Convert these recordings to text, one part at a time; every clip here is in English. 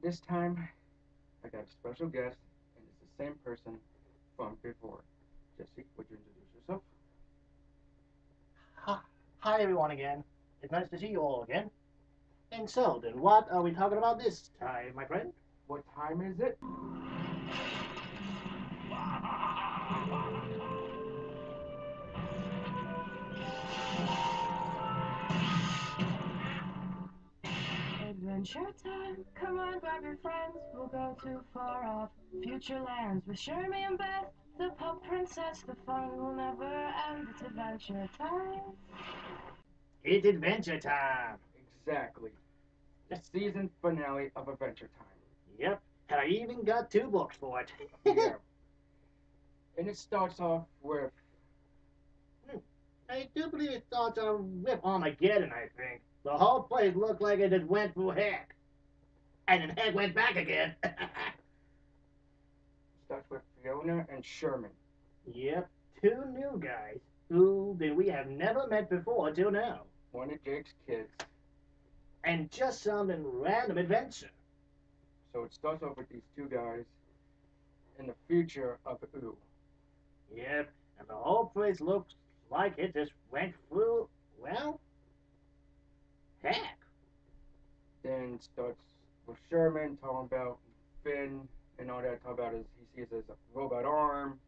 This time, I got a special guest, and it's the same person from before. Jesse, would you introduce yourself? Hi, hi everyone again. It's nice to see you all again. And so, then what are we talking about this time, my friend? What time is it? Adventure time, come on, grab your friends. We'll go to far off future lands with Shermie and Beth, the pup princess. The fun will never end. It's adventure time. It's adventure time. Exactly. The season finale of Adventure Time. Yep, and I even got 2 books for it. Yeah. And it starts off with I do believe it starts with Armageddon, I think. The whole place looked like it just went through heck. And then heck went back again. starts with Fiona and Sherman. Yep, 2 new guys who we have never met before till now. One of Jake's kids. And just some random adventure. So it starts off with these two guys in the future of Ooh. Yep, and the whole place looks like it just went through, well, heck. Then starts with Sherman talking about Finn and all that. Talking about he sees his robot arm.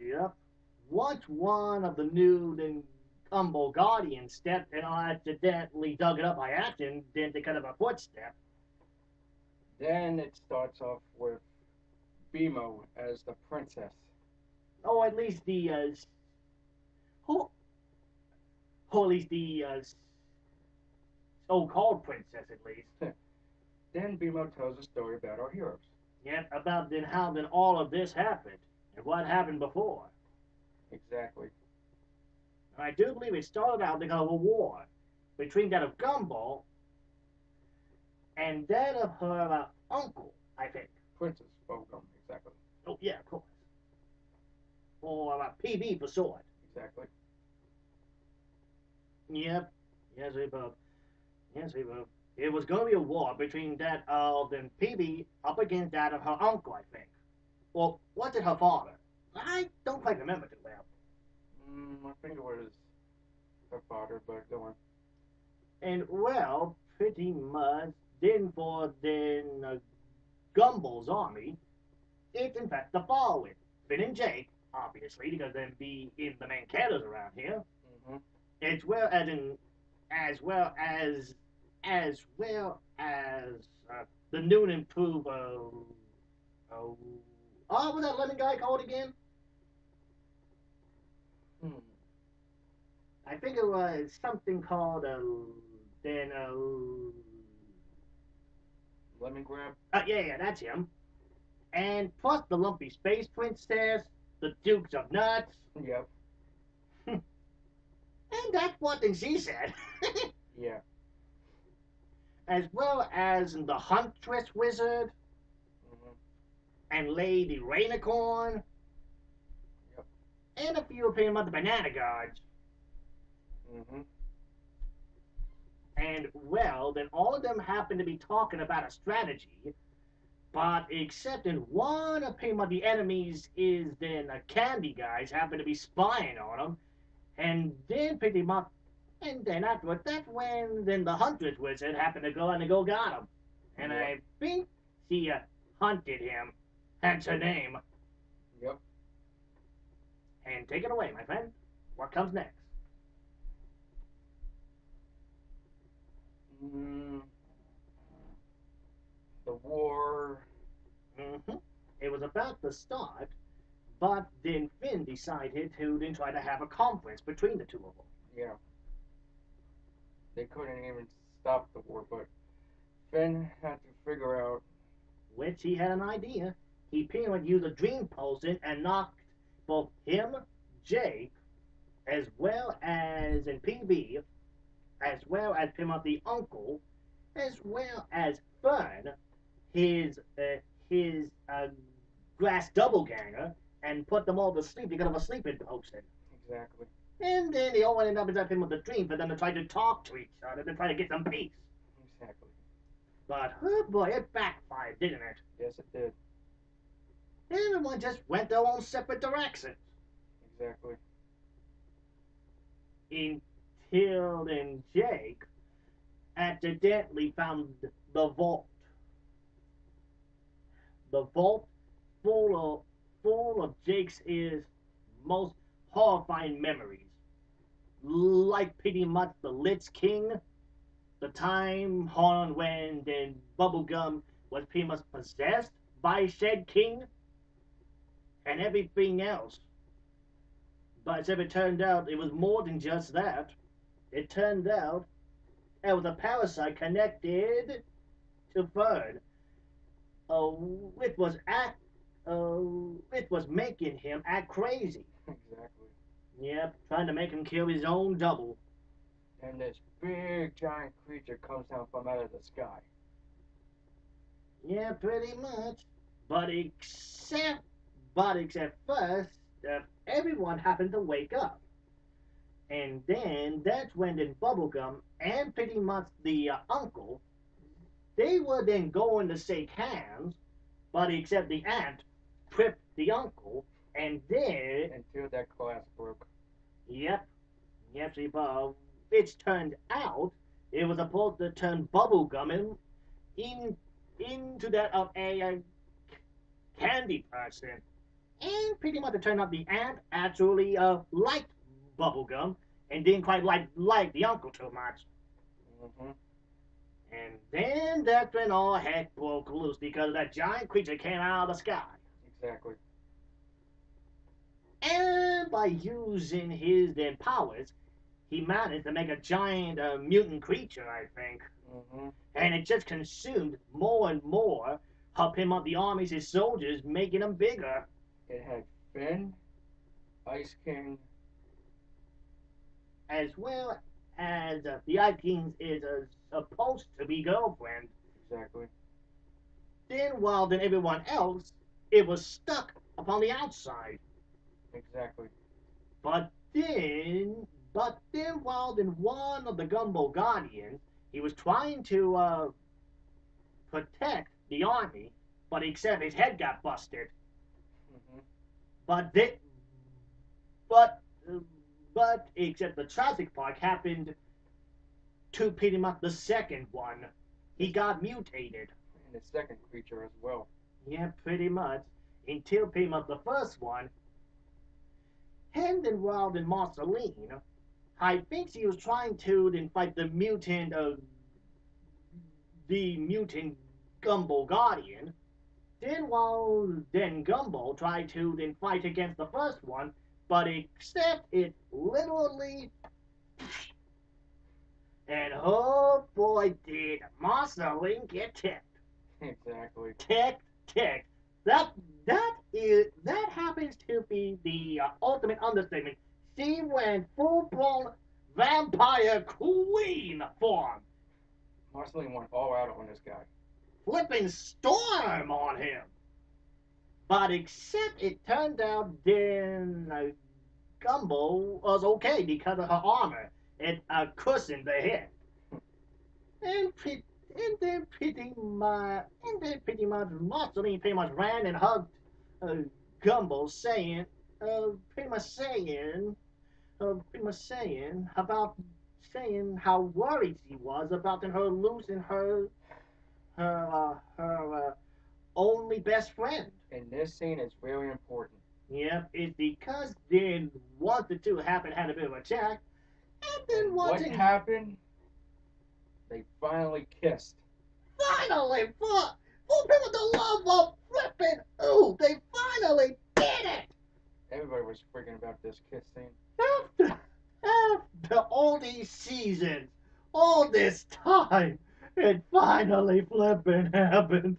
Yep. Once one of the new then Humble Guardians stepped and accidentally dug it up by accident, then they cut up a footstep. Then it starts off with BMO as the princess. Oh, at least the, who, or at least the, so-called princess, at least. Then BMO tells a story about our heroes. Yep, about then how then all of this happened, and what happened before. Exactly. And I do believe it started out because of a war between that of Gumball and that of her uncle, I think. Princess Bogum, exactly. Oh, yeah, of course. Or PB for short. Exactly. Yep. Yes, we both. Yes, we both. It was going to be a war between that of then PB up against that of her uncle, I think. Well, was it her father? I don't quite remember too well. I think it was her father, but go on. And well, pretty much then for then Gumball's army, it's in fact the following. Finn and Jake, obviously, because they'd be in the main characters around here, Mm-hmm. as well as in, as well as the new and improved. Oh, what was that lemon guy called again? Hmm. I think it was something called then Lemon grab. yeah, that's him. And plus the lumpy space princess, the Dukes of Nuts, Yep. and that's what then she said. Yeah. As well as the Huntress Wizard Mm-hmm. and Lady Rainicorn, Yep. and a few of them other banana guards. Mm-hmm. And well, then all of them happen to be talking about a strategy, but except in one of the enemies is then a candy guys happen to be spying on them, and then pretty much, and then afterward, that's when then the Huntress Wizard happened to go and go got him, and Yep. I think she hunted him. That's her name. Yep. And take it away, my friend. What comes next? Mm, the war. Mm-hmm. It was about to start, but then Finn decided to then try to have a conference between the two of them. Yeah. They couldn't even stop the war, but Finn had to figure out. Which he had an idea. He pretty much used a dream potion and knocked both him, Jake, as well as in PB, as well as him up the uncle, as well as Fern, his grass doubleganger, and put them all to sleep because of a sleeping potion. Exactly. And then they all ended up inside him with a dream for them to try to talk to each other to try to get some peace. Exactly. But, oh boy, it backfired, didn't it? Yes, it did. Everyone just went their own separate directions. Exactly. Until then Jake accidentally found the vault. The vault full of Jake's is most horrifying memories. Like pretty much the Lich King, the time on when then Bubblegum was pretty much possessed by said king, and everything else. But as it turned out, it was more than just that. It turned out it was a parasite connected to Fern. It was it was making him act crazy. Exactly. Yep, trying to make him kill his own double. And this big giant creature comes down from out of the sky. Yeah, pretty much. But except, but except first, everyone happened to wake up. And then that's when the Bubblegum and pretty much the uncle, they were then going to shake hands, but except the aunt tripped the uncle, and then, Until that glass broke. yep, yep, see, but it's turned out it was supposed to turn Bubblegum in, into that of a candy person. And pretty much it turned out the aunt actually liked bubblegum and didn't quite like the uncle too much. Mm-hmm. And then that's when all heck broke loose because that giant creature came out of the sky. Exactly. And by using his then powers, he managed to make a giant mutant creature, I think. Mm-hmm. And it just consumed more and more, helping up the armies, his soldiers, making them bigger. It had Finn, Ice King. As well as the Ice King is supposed to be girlfriend. Exactly. Then, while then everyone else, it was stuck upon the outside. Exactly. But then, while then one of the Gumbo Guardians, he was trying to protect the army, but except his head got busted. Mm-hmm. But they, but but except the tragic part happened to pretty much the second one. He got mutated. And the second creature as well. Yeah, pretty much. Until pretty much the first one. And then while then Marceline, I think she was trying to then fight the mutant Gumbo Guardian. Then while then Gumbo tried to then fight against the first one, but except it literally, and oh boy did Marceline get ticked. Exactly. Ticked. That happens to be the ultimate understatement. She went full blown vampire queen form, Marceline went all out on this guy. flipping storm on him. But except it turned out then Gumbo was okay because of her armor. It cushioned the hit. And pretty much Marceline pretty much ran and hugged uh, Gumbo, saying, pretty much saying about saying how worried she was about her losing her only best friend. And this scene is very important. Yep, it's because then one the two happened had a bit of a chat, and then And what happened? They finally kissed. finally for people the love of flipping ooh, they finally did it. Everybody was freaking about this kiss scene. After all these seasons, all this time, it finally flipping happened.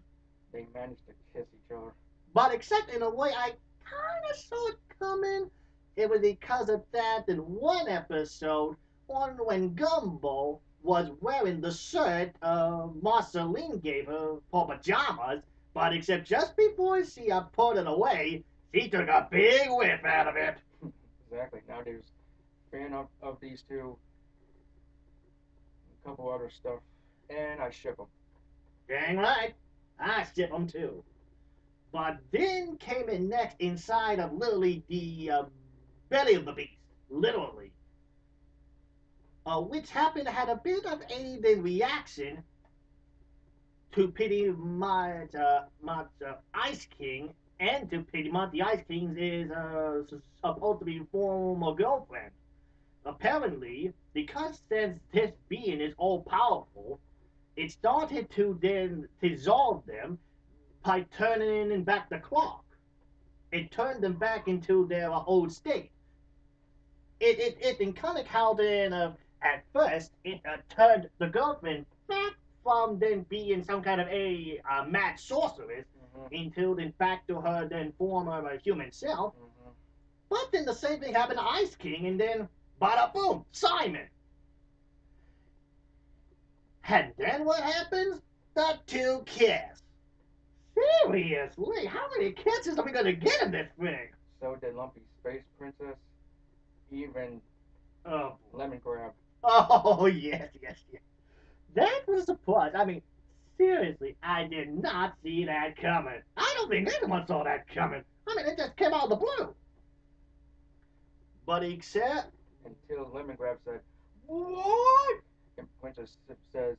They managed to kiss each other. But except in a way I kind of saw it coming. It was because of that in one episode on when Gumbo was wearing the shirt Marceline gave her for pajamas, but except just before she put it away, she took a big whiff out of it. Exactly. Now there's fan of these two, a couple other stuff, and I ship them. Dang right. I sip them too. But then came in next inside of literally the belly of the beast. Literally. Which happened had a bit of a then reaction to pretty much Ice King, and to pretty much the Ice King's is supposed to be former girlfriend. Apparently, because since this being is all powerful, it started to then dissolve them by turning back the clock. It turned them back into their old state. It in comic how then at first it turned the girlfriend back from then being some kind of a mad sorceress into then back to her then former human self. But then the same thing happened to Ice King, and then bada boom, Simon. And then what happens? The two kiss. Seriously, how many kisses are we gonna get in this thing? So did Lumpy Space Princess, even Oh, Lemon Grab. oh yes, yes, yes. That was a surprise. I mean, seriously, I did not see that coming. I don't think anyone saw that coming. I mean, it just came out of the blue. But except, Until Lemon Grab said, "What?" And Princess says,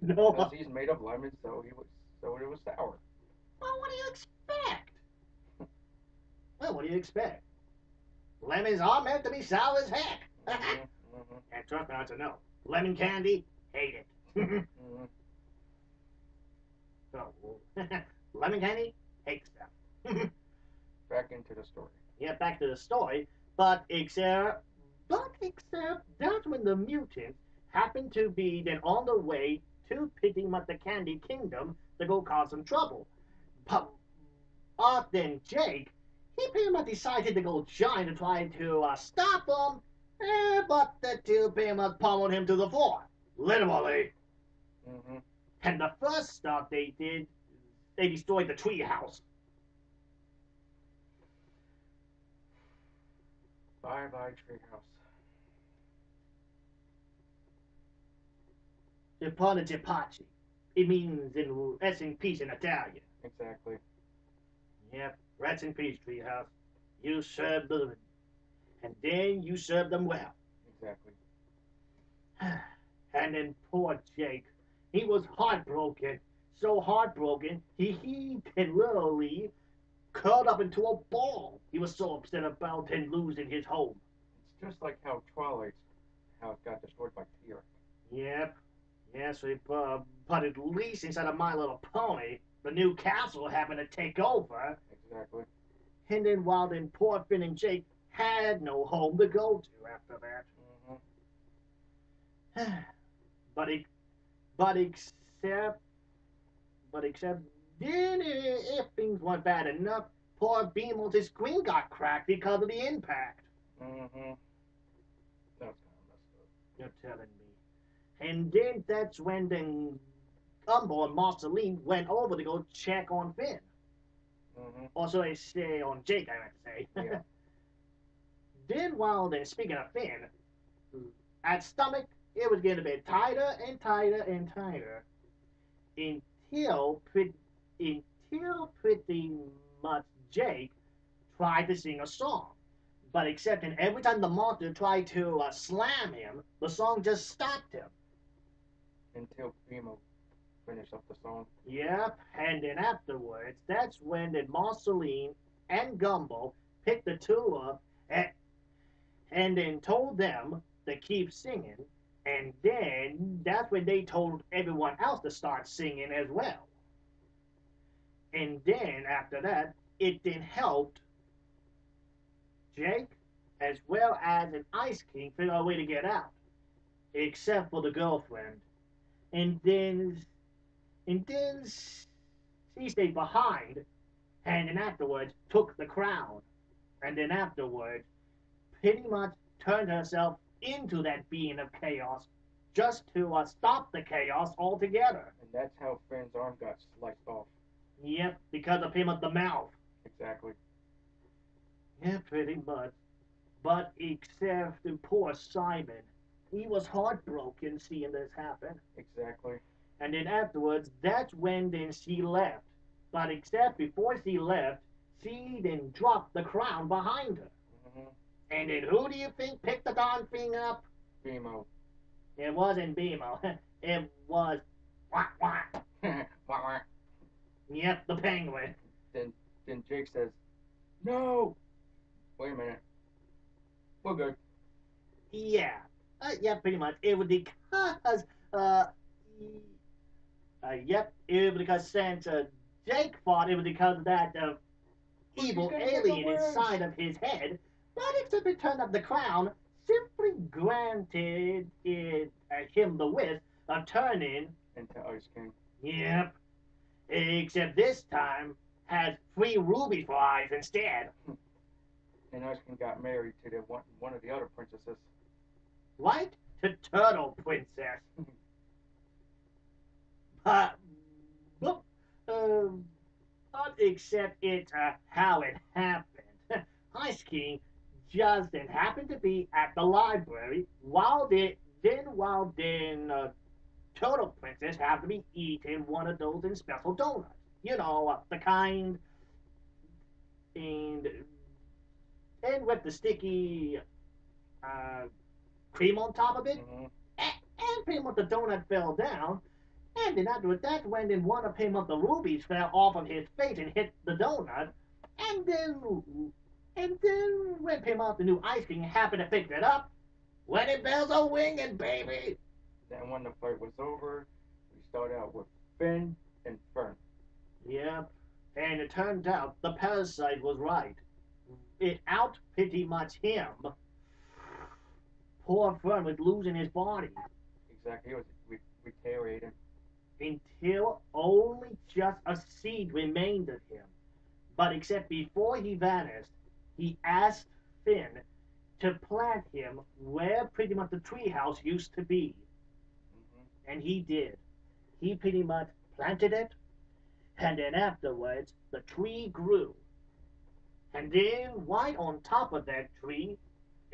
no. "Because he's made of lemon, so it was sour." Well, what do you expect? Well, what do you expect? Lemons are meant to be sour as heck. And trust me, I know. Lemon candy, hate it. So, lemon candy, hate stuff. Back into the story. Yeah, back to the story. But except that's when the mutants happened to be then on the way to pretty much the Candy Kingdom to go cause some trouble. But then Jake, he pretty much decided to go join to try to stop them. But the two pretty much pummeled him to the floor, literally. And the first stuff they did, they destroyed the treehouse. Bye bye treehouse. Ipana Jipachi. It means in rest in peace in Italian. Exactly. Yep, rest in peace, treehouse. You served them, and then you served them well. Exactly. And then poor Jake, he was heartbroken. So heartbroken, he literally curled up into a ball. He was so upset about him losing his home. It's just like how Twilight, how it got destroyed by Fear. Yep. Yeah, so but at least inside of My Little Pony, the new castle happened to take over. Exactly. And then while then poor Finn and Jake had no home to go to after that. but it, but except, but except, then if things weren't bad enough, poor Beamel's screen got cracked because of the impact. That was kind of messed up. You're telling me. And then that's when then Gumball and Marceline went over to go check on Finn. Or should I say on Jake, I meant to say. Yeah. Then while then, speaking of Finn, at stomach, it was getting a bit tighter and tighter and tighter until pretty much Jake tried to sing a song. But except and every time the monster tried to slam him, the song just stopped him. Until Primo finished up the song. Yep, and then afterwards, that's when the Marceline and Gumball picked the two up and then told them to keep singing. And then that's when they told everyone else to start singing as well. And then after that, it then helped Jake as well as an Ice King figure out a way to get out, except for the girlfriend. And then she stayed behind, and then afterwards took the crown, and then afterwards pretty much turned herself into that being of chaos, just to stop the chaos altogether. And that's how Finn's arm got sliced off. Yep, because of him at the mouth. Exactly. Yeah, pretty much. But except the poor Simon, he was heartbroken seeing this happen. Exactly. And then afterwards, that's when then she left. But except before she left, she then dropped the crown behind her. Mm-hmm. And then who do you think picked the darn thing up? BMO. It wasn't Bimo. It was Wah Wah. Wah, wah. Yep, the penguin. Then Jake says, "No." Wait a minute. We're good. Yeah. Yeah, pretty much. It was because, uh, yep, it was because since Jake thought it was because of that But she's evil gonna get the alien wish. inside of his head, but except it turned up the crown, simply granted him the wish of turning, Into Ice King. yep, except this time has 3 rubies for eyes instead. And Ice King got married to the one of the other princesses. Right? To Turtle Princess. But, but, um, but except it's how it happened. Ice King just then happened to be at the library while Turtle Princess happened to be eating one of those in special donuts. You know, the kind and with the sticky uh, cream on top of it. Mm-hmm. And pretty much the donut fell down. And then after that, when then one of him of the rubies fell off of his face and hit the donut, and then when him off the new ice cream happened to pick it up, wedding bells are winging, baby. Then when the fight was over, we started out with Finn and Fern. Yep. And it turned out the parasite was right. It out pretty much him. Poor Fern was losing his body Exactly. It was deteriorating. until only just a seed remained of him. But except before he vanished, he asked Finn to plant him where pretty much the treehouse used to be. Mm-hmm. And he did. He pretty much planted it, and then afterwards, the tree grew. And then, right on top of that tree,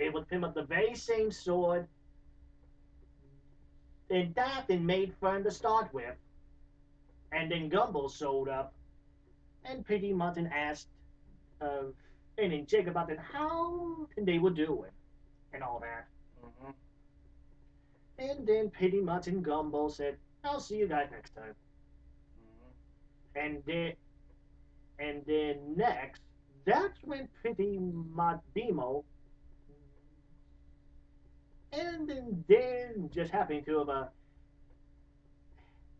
it was pretty much the very same sword and that then made Fern to start with. And then Gumball showed up and pretty much asked uh, and then Jake about then how they were doing and all that. Mm-hmm. And then pretty much Gumball said, I'll see you guys next time. Mm-hmm. And then next, that's when pretty much Demo and then just happened to have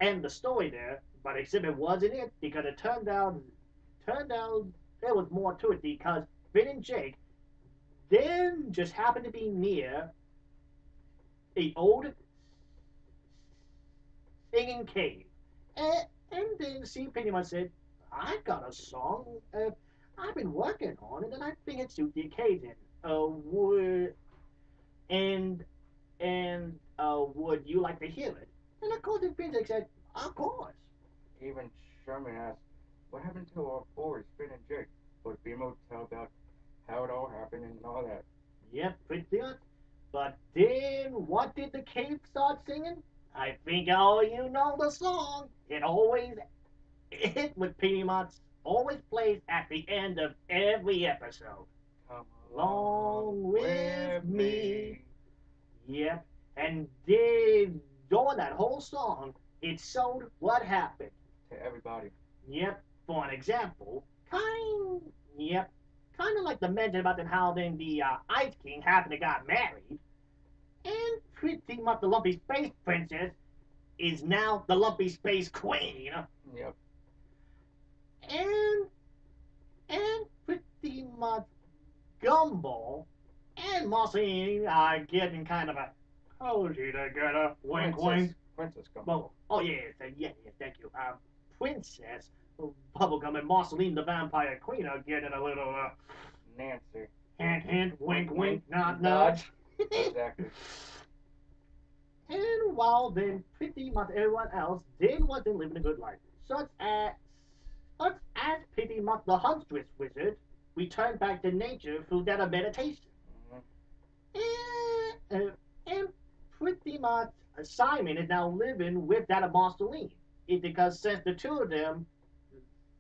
end the story there, but except it wasn't it because it turned out there was more to it because Finn and Jake then just happened to be near a old singing cave. And then she pretty much said, I've got a song I've been working on it and I think it suits the occasion. And would you like to hear it? And of course, Finn said, of course. Even Sherman asked, "What happened to our boys, Finn and Jake?" But BMO tell about how it all happened and all that. Yep, pretty much. But then what did the cave start singing? I think all you know the song. It would pretty much always plays at the end of every episode. Come Along with me. me. Yep. And then during that whole song, it showed what happened. To everybody. Yep. For an example, yep, kind of like the mention about how then the Ice King happened to got married, and pretty much the Lumpy Space Princess is now the Lumpy Space Queen, Yep. and pretty much Gumball and Mossy are getting kind of a cozy together, wink wink. Princess come. Well, oh yeah, thank you. Princess Bubblegum and Marceline the Vampire Queen are getting a little Nancy. hint hint, wink wink, nod Nod. nod. Exactly. And while then pretty much everyone else did wasn't living a good life, such as pretty much the huntress wizard returned back to nature through that meditation. Mm-hmm. And pretty much Simon is now living with that of Marceline. It's because since the two of them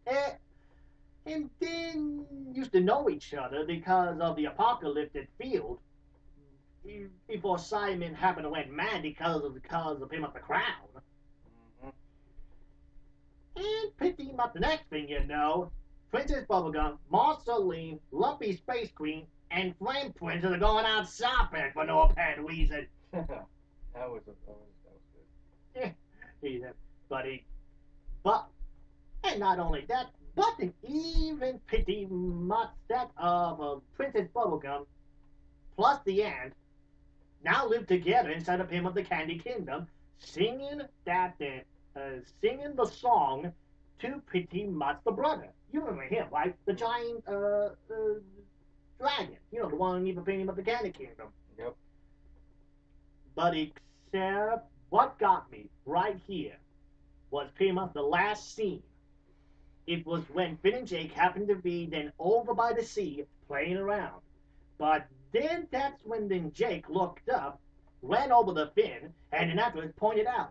eh, and then used to know each other because of the apocalyptic field before Simon happened to went mad because of him at the crown. Hmm. And pretty much the next thing you know, Princess Bubblegum, Marceline, Lumpy Space Queen, and Flame Princess are going out shopping for no apparent reason. That was good. Yeah, but he, but and not only that, but even pretty much that of Princess Bubblegum plus the ant now live together inside of him of the Candy Kingdom, singing singing the song to pretty much the brother. You remember him, right? The giant dragon. You know, the one even painting of the Candy Kingdom. Yep. But except what got me right here was pretty much the last scene. It was when Finn and Jake happened to be then over by the sea playing around. But then that's when then Jake looked up, ran over the Finn, and then afterwards pointed out.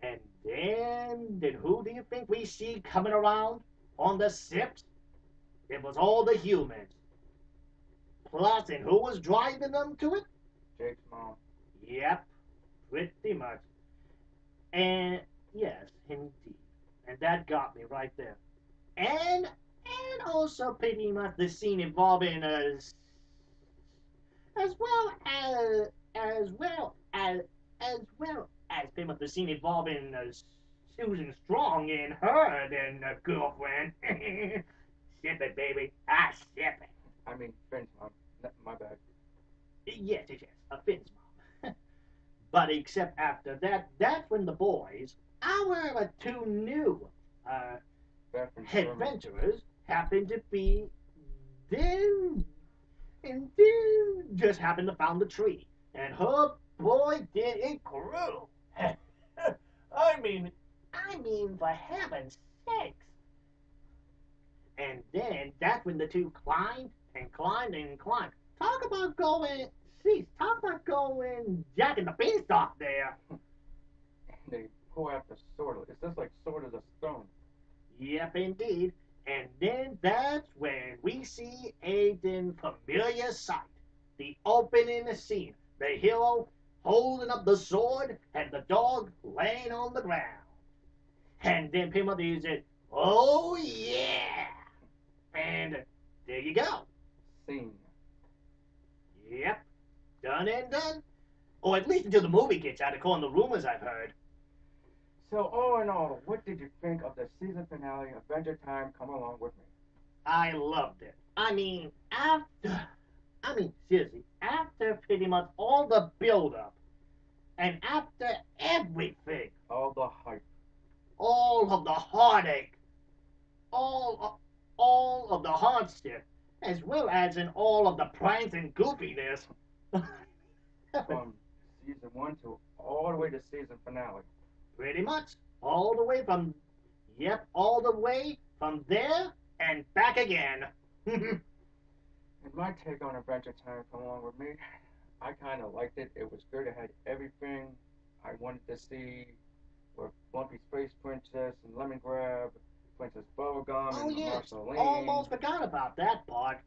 And then who do you think we see coming around on the ships? It was all the humans. Plus, and who was driving them to it? Jake's mom. Yep, pretty much. And yes, indeed. And that got me right there. And also pretty much the scene involving as well as pretty much the scene involving Susan Strong and her then girlfriend. Sip it, baby. I sip it. I mean, Finn's mom. My bad. Yes, a Finn's mom. But except after that, that's when the boys, our two new uh, Beth and Sherman. adventurers, happen to be then and then just happened to found the tree. And her boy did it grew. I mean, for heaven's sakes. And then that's when the two climbed and climbed and climbed. Talk about going Jack and the Beanstalk there. And they pull out the sword. It's just like sword of the stone. Yep, indeed. And then that's when we see a then familiar sight. The opening scene. The hero holding up the sword and the dog laying on the ground. And then Timothy said, "Oh yeah!" And there you go. Scene. Yep, done and done. Or at least until the movie gets out, according to rumors I've heard. So, all in all, what did you think of the season finale, Adventure Time, Come Along With Me? I loved it. Seriously, after pretty much all the build-up, and after everything, All the hype. all of the heartache, all, all of the hardship, as well as in all of the pranks and goofiness, From season 1 to all the way to season finale. pretty much all the way from, yep, all the way from there and back again. And my take on Adventure Time, Come Along With Me, I kind of liked it. It was good. It had everything I wanted to see with Bumpy Space Princess and Lemon Grab, Princess Bubblegum Oh and yes, Marceline. almost forgot about that part.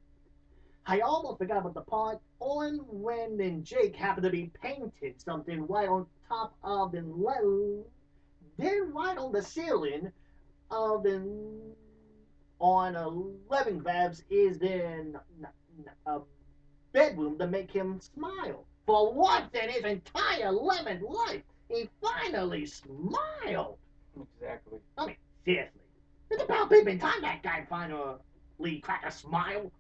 I almost forgot about the part on when then Jake happened to be painted something right on top of then right on the ceiling of the on 11 grabs is then a bedroom to make him smile. For once in his entire lemon life, he finally smiled. Exactly. I mean, seriously, it's about baby time that guy finally cracked a smile.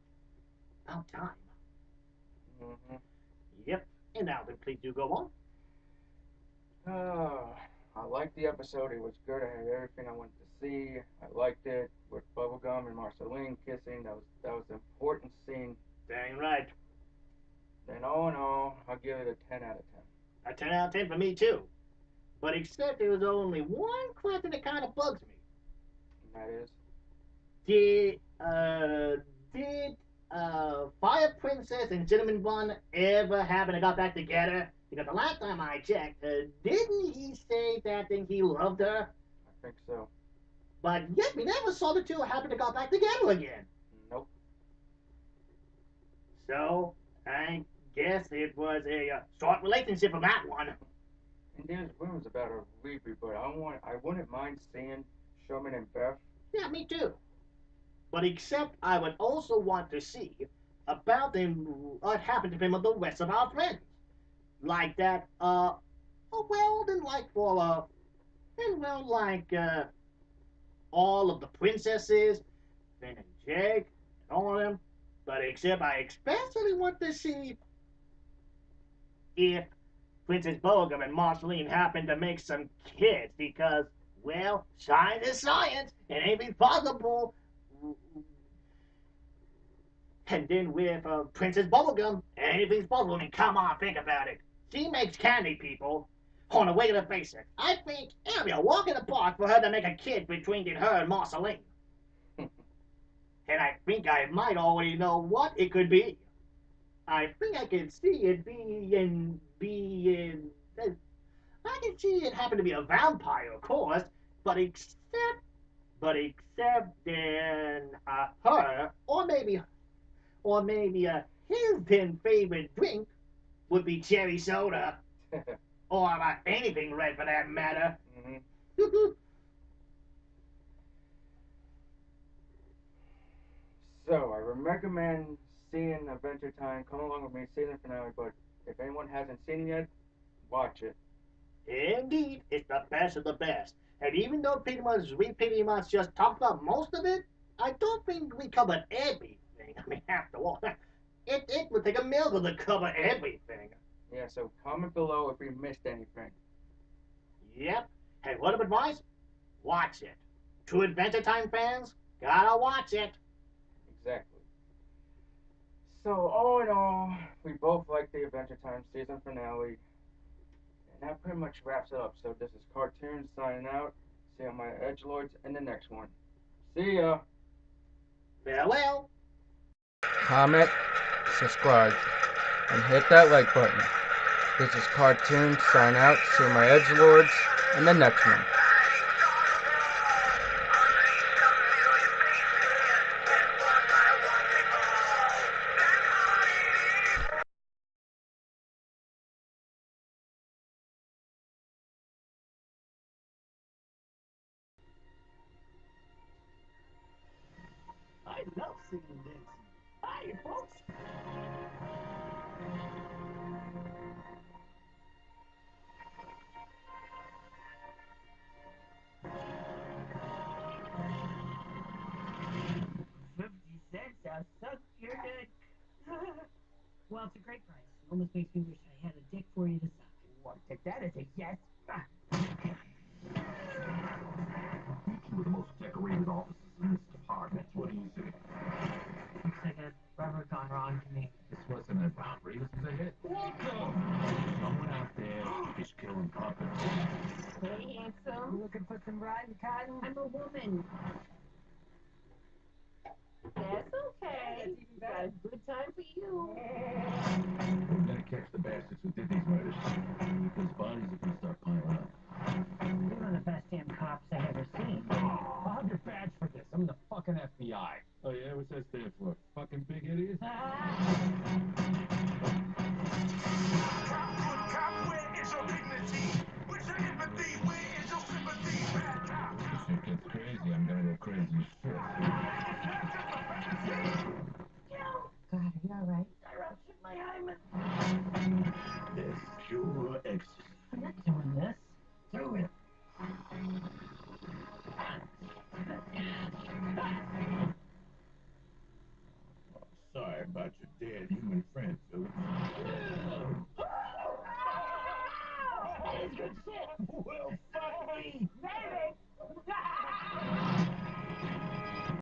About time. Mm-hmm. Yep. And now then, please do go on. I liked the episode. It was good. I had everything I wanted to see. I liked it with Bubblegum and Marceline kissing. That was an important scene. Dang right. Then all in all, I'll give it a 10 out of 10. A 10 out of 10 for me, too. But except there was only one question that kind of bugs me. And that is Did Fire Princess and Cinnamon Bun ever happen to got back together? Because the last time I checked, didn't he say that thing he loved her? I think so. But yet we never saw the two happen to go back together again. Nope. So I guess it was a short relationship on that one. And there's rumors about a reboot, but I wouldn't mind seeing Sherman and Beth. Yeah, me too. But except I would also want to see about them what happened to him with the rest of our friends. Like that, well, then like for, and well, like, all of the princesses, Finn and Jake, and all of them. But except I especially want to see if Princess Bogum and Marceline happen to make some kids because, well, science is science and anything's possible. And then with Princess Bubblegum, anything's possible. I mean, come on, think about it. She makes candy, people. On a regular basis. I think it'll be a walk in the park for her to make a kid between her and Marceline. And I think I might already know what it could be. I think I can see it I can see it happen to be a vampire, of course, but except then her, or maybe his then favorite drink would be cherry soda, or anything red for that matter. Mm-hmm. So I recommend seeing Adventure Time. Come along with me, season finale. But if anyone hasn't seen it yet, watch it. Indeed, it's the best of the best. And even though we pretty much just talked about most of it, I don't think we covered everything. I mean, after all, it would take a miracle to cover everything. Yeah. So comment below if we missed anything. Yep. Hey, word of advice? Watch it. True Adventure Time fans, gotta watch it. Exactly. So all in all, we both like the Adventure Time season finale. And that pretty much wraps it up. So this is CARTOONZ signing out. See you on my edgelords in the next one. See ya. Farewell. Comment, subscribe, and hit that like button. This is CARTOONZ sign out. See my edgelords in the next one. I love singing and dancing. Hi, folks. 50 cents, I'll suck your dick. Well, it's a great price. It almost makes me wish I had a dick for you to suck. What, take that as a yes? Two of the most decorated offices in this department. What do you say? Looks like a rubber gone wrong to me. This wasn't a robbery. This was a hit. Someone out there is killing puppets. Hey, handsome. You looking for some riding cotton? I'm a woman. That's okay. Got a good time for you. We're gonna catch the bastards who did these murders. Those bodies are gonna start piling up. You're one of the best damn cops I've ever seen. I'll have your badge for this. I'm the fucking FBI. Oh yeah, what's that stand for? Fucking big idiot? Where is your dignity? Where's your empathy? Where is your sympathy? Bad cop. If shit gets crazy, I'm gonna go crazy as shit.